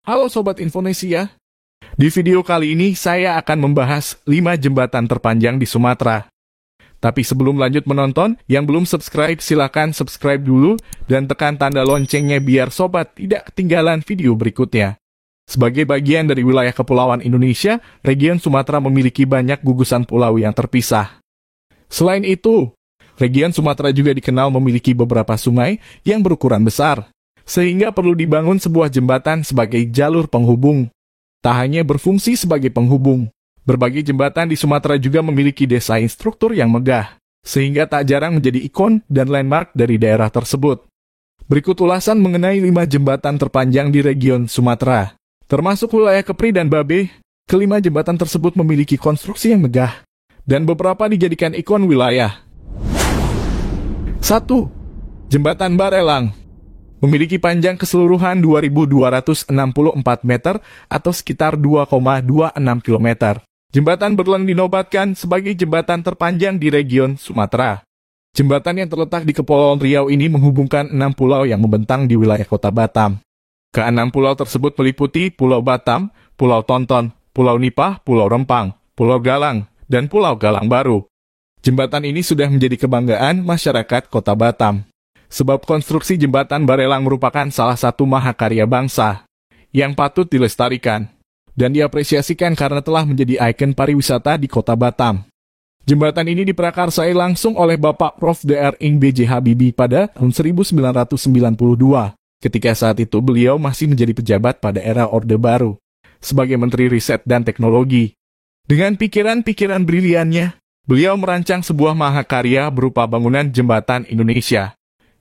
Halo Sobat Infonesia. Di video kali ini saya akan membahas 5 jembatan terpanjang di Sumatera. Tapi sebelum lanjut menonton, yang belum subscribe silakan subscribe dulu dan tekan tanda loncengnya biar Sobat tidak ketinggalan video berikutnya. Sebagai bagian dari wilayah kepulauan Indonesia, region Sumatera memiliki banyak gugusan pulau yang terpisah. Selain itu, region Sumatera juga dikenal memiliki beberapa sungai yang berukuran besar, sehingga perlu dibangun sebuah jembatan sebagai jalur penghubung. Tak hanya berfungsi sebagai penghubung, berbagai jembatan di Sumatera juga memiliki desain struktur yang megah, sehingga tak jarang menjadi ikon dan landmark dari daerah tersebut. Berikut ulasan mengenai 5 jembatan terpanjang di region Sumatera. Termasuk wilayah Kepri dan Babe, kelima jembatan tersebut memiliki konstruksi yang megah, dan beberapa dijadikan ikon wilayah. 1. Jembatan Barelang memiliki panjang keseluruhan 2.264 meter atau sekitar 2,26 km. Jembatan Barelang dinobatkan sebagai jembatan terpanjang di region Sumatera. Jembatan yang terletak di Kepulauan Riau ini menghubungkan 6 pulau yang membentang di wilayah kota Batam. Ke-6 pulau tersebut meliputi Pulau Batam, Pulau Tonton, Pulau Nipah, Pulau Rempang, Pulau Galang, dan Pulau Galang Baru. Jembatan ini sudah menjadi kebanggaan masyarakat kota Batam. Sebab konstruksi jembatan Barelang merupakan salah satu mahakarya bangsa yang patut dilestarikan dan diapresiasikan karena telah menjadi ikon pariwisata di kota Batam. Jembatan ini diprakarsai langsung oleh Bapak Prof. Dr. Ing. B.J. Habibie pada tahun 1992. Ketika saat itu beliau masih menjadi pejabat pada era Orde Baru sebagai Menteri Riset dan Teknologi. Dengan pikiran-pikiran briliannya, beliau merancang sebuah mahakarya berupa bangunan Jembatan Indonesia,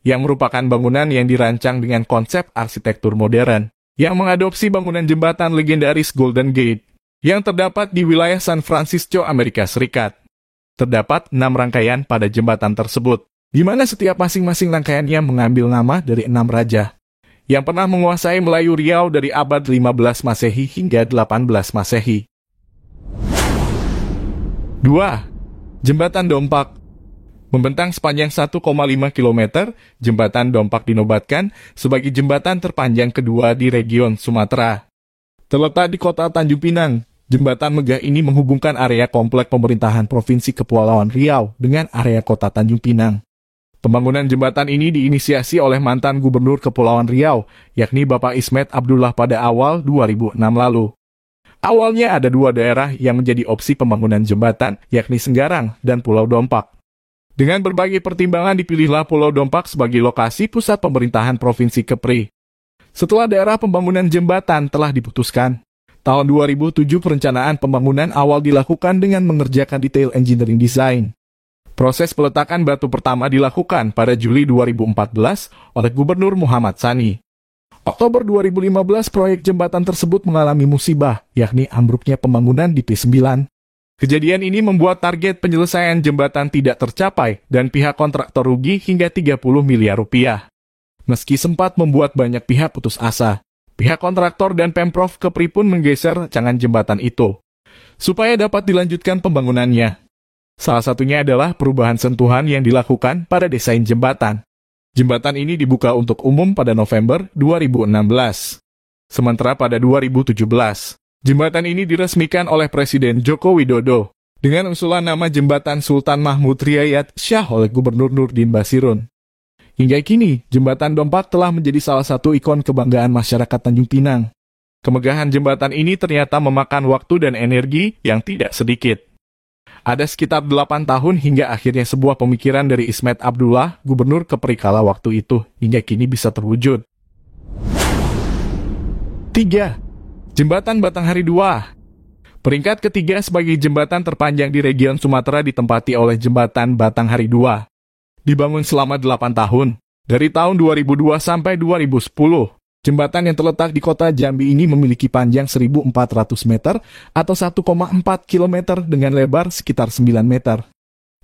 yang merupakan bangunan yang dirancang dengan konsep arsitektur modern, yang mengadopsi bangunan jembatan legendaris Golden Gate, yang terdapat di wilayah San Francisco, Amerika Serikat. Terdapat 6 rangkaian pada jembatan tersebut, di mana setiap masing-masing rangkaiannya mengambil nama dari 6 raja yang pernah menguasai Melayu Riau dari abad 15 Masehi hingga 18 Masehi. 2. Jembatan Dompak membentang sepanjang 1,5 km, Jembatan Dompak dinobatkan sebagai jembatan terpanjang kedua di region Sumatera. Terletak di kota Tanjung Pinang, jembatan megah ini menghubungkan area komplek pemerintahan Provinsi Kepulauan Riau dengan area kota Tanjung Pinang. Pembangunan jembatan ini diinisiasi oleh mantan Gubernur Kepulauan Riau, yakni Bapak Ismet Abdullah pada awal 2006 lalu. Awalnya ada 2 daerah yang menjadi opsi pembangunan jembatan, yakni Senggarang dan Pulau Dompak. Dengan berbagai pertimbangan dipilihlah Pulau Dompak sebagai lokasi pusat pemerintahan Provinsi Kepri. Setelah daerah pembangunan jembatan telah diputuskan, tahun 2007 perencanaan pembangunan awal dilakukan dengan mengerjakan detail engineering design. Proses peletakan batu pertama dilakukan pada Juli 2014 oleh Gubernur Muhammad Sani. Oktober 2015 proyek jembatan tersebut mengalami musibah, yakni ambruknya pembangunan di P9. Kejadian ini membuat target penyelesaian jembatan tidak tercapai dan pihak kontraktor rugi hingga 30 miliar rupiah. Meski sempat membuat banyak pihak putus asa, pihak kontraktor dan Pemprov Kepri pun menggeser rancangan jembatan itu supaya dapat dilanjutkan pembangunannya. Salah satunya adalah perubahan sentuhan yang dilakukan pada desain jembatan. Jembatan ini dibuka untuk umum pada November 2016. Sementara pada 2017, jembatan ini diresmikan oleh Presiden Joko Widodo dengan usulan nama Jembatan Sultan Mahmud Riyad Shah oleh Gubernur Nurdin Basirun. Hingga kini, Jembatan Dompak telah menjadi salah satu ikon kebanggaan masyarakat Tanjung Pinang. Kemegahan jembatan ini ternyata memakan waktu dan energi yang tidak sedikit. Ada sekitar 8 tahun hingga akhirnya sebuah pemikiran dari Ismet Abdullah, Gubernur Kepri kala waktu itu, hingga kini bisa terwujud. 3. Jembatan Batanghari 2. Peringkat ketiga sebagai jembatan terpanjang di region Sumatera ditempati oleh Jembatan Batanghari 2. Dibangun selama 8 tahun, dari tahun 2002 sampai 2010. Jembatan yang terletak di kota Jambi ini memiliki panjang 1.400 meter atau 1,4 km dengan lebar sekitar 9 meter.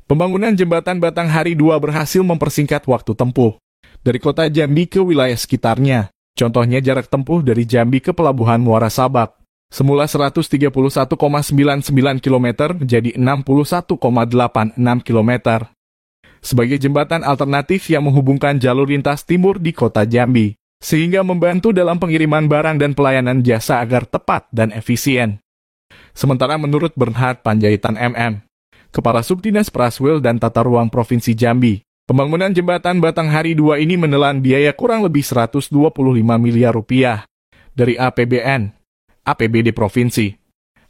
Pembangunan Jembatan Batanghari 2 berhasil mempersingkat waktu tempuh dari kota Jambi ke wilayah sekitarnya. Contohnya jarak tempuh dari Jambi ke Pelabuhan Muara Sabak. Semula 131,99 km menjadi 61,86 km. Sebagai jembatan alternatif yang menghubungkan jalur lintas timur di kota Jambi. sehingga membantu dalam pengiriman barang dan pelayanan jasa agar tepat dan efisien. Sementara menurut Bernhard Panjaitan MM, Kepala Subdinas Praswil dan Tata Ruang Provinsi Jambi, pembangunan jembatan Batanghari 2 ini menelan biaya kurang lebih 125 miliar rupiah dari APBN, APBD Provinsi,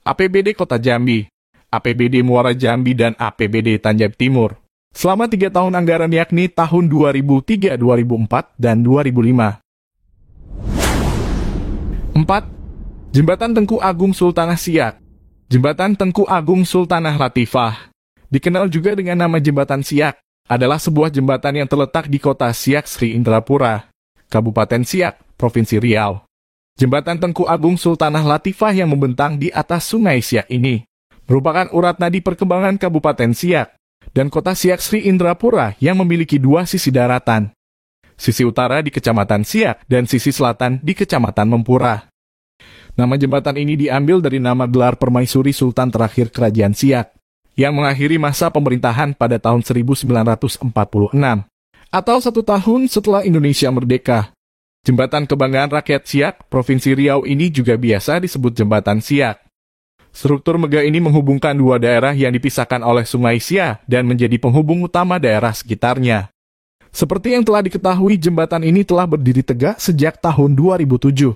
APBD Kota Jambi, APBD Muara Jambi, dan APBD Tanjab Timur selama 3 tahun anggaran, yakni tahun 2003, 2004, dan 2005. 4. Jembatan Tengku Agung Sultanah Siak. Jembatan Tengku Agung Sultanah Latifah, dikenal juga dengan nama Jembatan Siak, adalah sebuah jembatan yang terletak di kota Siak Sri Indrapura, Kabupaten Siak, Provinsi Riau. Jembatan Tengku Agung Sultanah Latifah yang membentang di atas Sungai Siak ini merupakan urat nadi perkembangan Kabupaten Siak dan kota Siak Sri Indrapura yang memiliki 2 sisi daratan. Sisi utara di Kecamatan Siak dan sisi selatan di Kecamatan Mempura. Nama jembatan ini diambil dari nama gelar permaisuri Sultan terakhir Kerajaan Siak, yang mengakhiri masa pemerintahan pada tahun 1946, atau 1 tahun setelah Indonesia merdeka. Jembatan Kebanggaan Rakyat Siak, Provinsi Riau ini juga biasa disebut Jembatan Siak. Struktur megah ini menghubungkan 2 daerah yang dipisahkan oleh Sungai Siak dan menjadi penghubung utama daerah sekitarnya. Seperti yang telah diketahui, jembatan ini telah berdiri tegak sejak tahun 2007.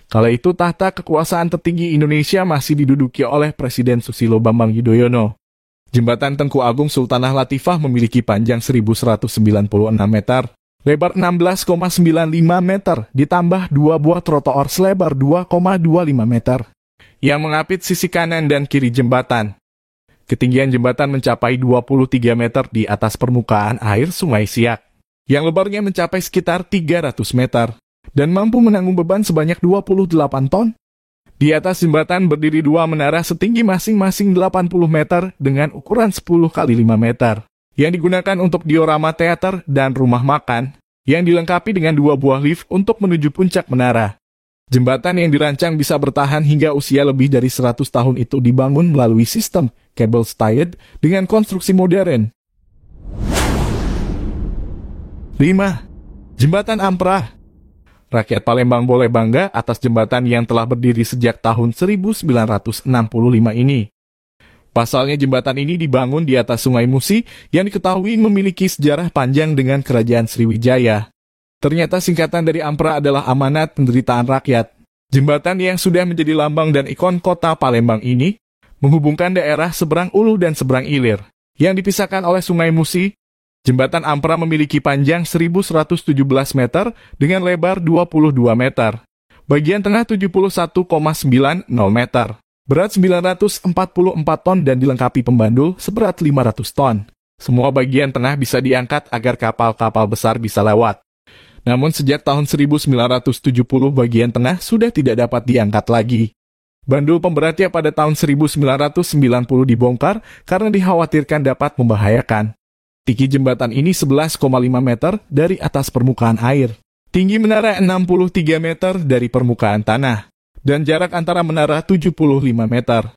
Kala itu tahta kekuasaan tertinggi Indonesia masih diduduki oleh Presiden Susilo Bambang Yudhoyono. Jembatan Tengku Agung Sultanah Latifah memiliki panjang 1.196 meter, lebar 16,95 meter, ditambah 2 buah trotoar selebar 2,25 meter, yang mengapit sisi kanan dan kiri jembatan. Ketinggian jembatan mencapai 23 meter di atas permukaan air Sungai Siak, yang lebarnya mencapai sekitar 300 meter, dan mampu menanggung beban sebanyak 28 ton. Di atas jembatan berdiri 2 menara setinggi masing-masing 80 meter dengan ukuran 10 kali 5 meter, yang digunakan untuk diorama teater dan rumah makan, yang dilengkapi dengan 2 buah lift untuk menuju puncak menara. Jembatan yang dirancang bisa bertahan hingga usia lebih dari 100 tahun itu dibangun melalui sistem cable stayed dengan konstruksi modern. 5. Jembatan Ampera. Rakyat Palembang boleh bangga atas jembatan yang telah berdiri sejak tahun 1965 ini. Pasalnya jembatan ini dibangun di atas Sungai Musi yang diketahui memiliki sejarah panjang dengan Kerajaan Sriwijaya. Ternyata singkatan dari Ampera adalah Amanat Penderitaan Rakyat. Jembatan yang sudah menjadi lambang dan ikon kota Palembang ini menghubungkan daerah seberang Ulu dan seberang Ilir yang dipisahkan oleh Sungai Musi. Jembatan Ampera memiliki panjang 1.117 meter dengan lebar 22 meter. Bagian tengah 71,90 meter. Berat 944 ton dan dilengkapi pembandul seberat 500 ton. Semua bagian tengah bisa diangkat agar kapal-kapal besar bisa lewat. Namun sejak tahun 1970 bagian tengah sudah tidak dapat diangkat lagi. Bandul pemberatnya pada tahun 1990 dibongkar karena dikhawatirkan dapat membahayakan. Tinggi jembatan ini 11,5 meter dari atas permukaan air. Tinggi menara 63 meter dari permukaan tanah. Dan jarak antara menara 75 meter.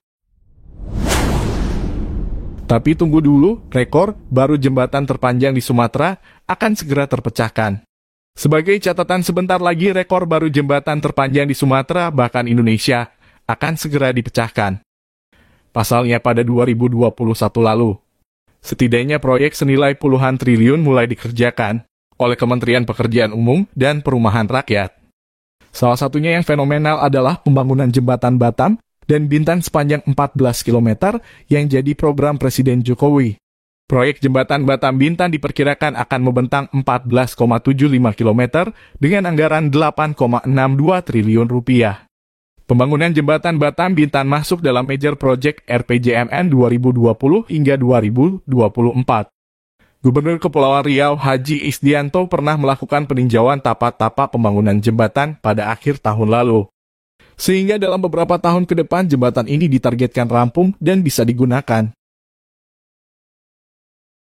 Tapi tunggu dulu, rekor baru jembatan terpanjang di Sumatera akan segera terpecahkan. Sebagai catatan, sebentar lagi rekor baru jembatan terpanjang di Sumatera bahkan Indonesia akan segera dipecahkan. Pasalnya pada 2021 lalu, setidaknya proyek senilai puluhan triliun mulai dikerjakan oleh Kementerian Pekerjaan Umum dan Perumahan Rakyat. Salah satunya yang fenomenal adalah pembangunan jembatan Batam dan Bintan sepanjang 14 km yang jadi program Presiden Jokowi. Proyek jembatan Batam Bintan diperkirakan akan membentang 14,75 km dengan anggaran 8,62 triliun rupiah. Pembangunan jembatan Batam Bintan masuk dalam Major Project RPJMN 2020 hingga 2024. Gubernur Kepulauan Riau Haji Isdianto pernah melakukan peninjauan tapak-tapak pembangunan jembatan pada akhir tahun lalu. Sehingga dalam beberapa tahun ke depan jembatan ini ditargetkan rampung dan bisa digunakan.